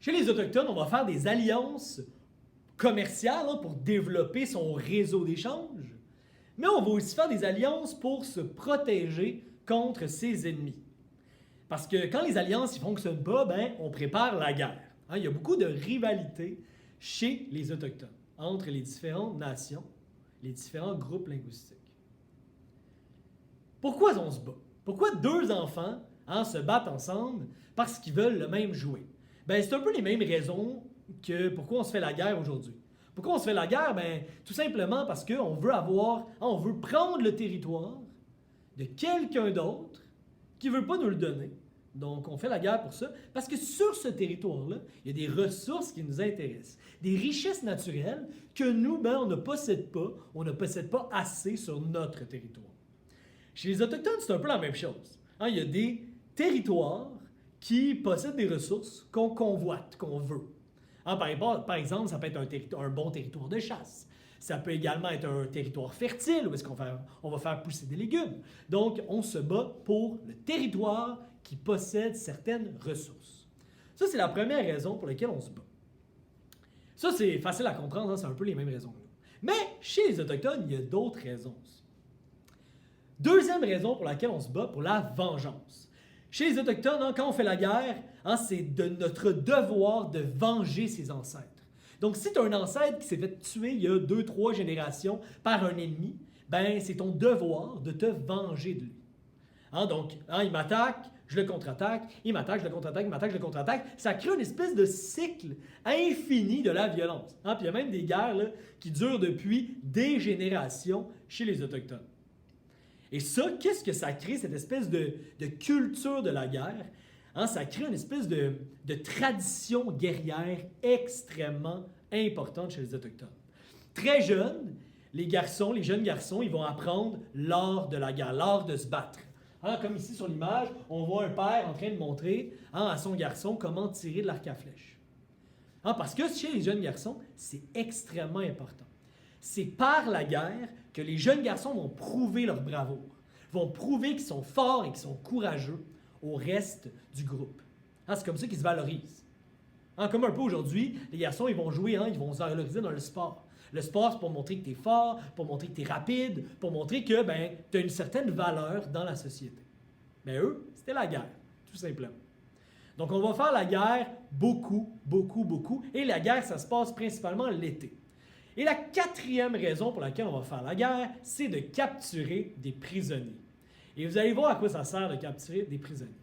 Chez les Autochtones, on va faire des alliances commerciales pour développer son réseau d'échanges, mais on va aussi faire des alliances pour se protéger contre ses ennemis. Parce que quand les alliances ne fonctionnent pas, on prépare la guerre. Il y a beaucoup de rivalité chez les Autochtones, entre les différentes nations, les différents groupes linguistiques. Pourquoi on se bat? Pourquoi deux enfants se battent ensemble? Parce qu'ils veulent le même jouet. C'est un peu les mêmes raisons que pourquoi on se fait la guerre aujourd'hui. Pourquoi on se fait la guerre? Tout simplement parce qu'on veut prendre le territoire de quelqu'un d'autre qui ne veut pas nous le donner. Donc, on fait la guerre pour ça, parce que sur ce territoire-là, il y a des ressources qui nous intéressent, des richesses naturelles que nous, on ne possède pas assez sur notre territoire. Chez les Autochtones, c'est un peu la même chose. Il y a des territoires qui possèdent des ressources qu'on convoite, qu'on veut. Par exemple, ça peut être un bon territoire de chasse. Ça peut également être un territoire fertile où est-ce on va faire pousser des légumes. Donc, on se bat pour le territoire qui possède certaines ressources. Ça, c'est la première raison pour laquelle on se bat. Ça, c'est facile à comprendre, c'est un peu les mêmes raisons que nous. Mais chez les Autochtones, il y a d'autres raisons aussi. Deuxième raison pour laquelle on se bat, pour la vengeance. Chez les Autochtones, quand on fait la guerre, c'est de notre devoir de venger ses ancêtres. Donc, si tu as un ancêtre qui s'est fait tuer il y a 2-3 générations par un ennemi, c'est ton devoir de te venger de lui. Donc, il m'attaque, je le contre-attaque, il m'attaque, je le contre-attaque, il m'attaque, je le contre-attaque. Ça crée une espèce de cycle infini de la violence. Puis il y a même des guerres qui durent depuis des générations chez les Autochtones. Et ça, qu'est-ce que ça crée, cette espèce de culture de la guerre? Ça crée une espèce de tradition guerrière extrêmement importante chez les Autochtones. Très jeunes, les jeunes garçons, ils vont apprendre l'art de la guerre, l'art de se battre. Comme ici sur l'image, on voit un père en train de montrer à son garçon comment tirer de l'arc à flèche. Parce que chez les jeunes garçons, c'est extrêmement important. C'est par la guerre que les jeunes garçons vont prouver leur bravoure, vont prouver qu'ils sont forts et qu'ils sont courageux au reste du groupe. C'est comme ça qu'ils se valorisent. Comme un peu aujourd'hui, les garçons, ils vont jouer, ils vont se valoriser dans le sport. Le sport, c'est pour montrer que tu es fort, pour montrer que tu es rapide, pour montrer que tu as une certaine valeur dans la société. Mais eux, c'était la guerre, tout simplement. Donc, on va faire la guerre beaucoup, beaucoup, beaucoup. Et la guerre, ça se passe principalement l'été. Et la quatrième raison pour laquelle on va faire la guerre, c'est de capturer des prisonniers. Et vous allez voir à quoi ça sert de capturer des prisonniers.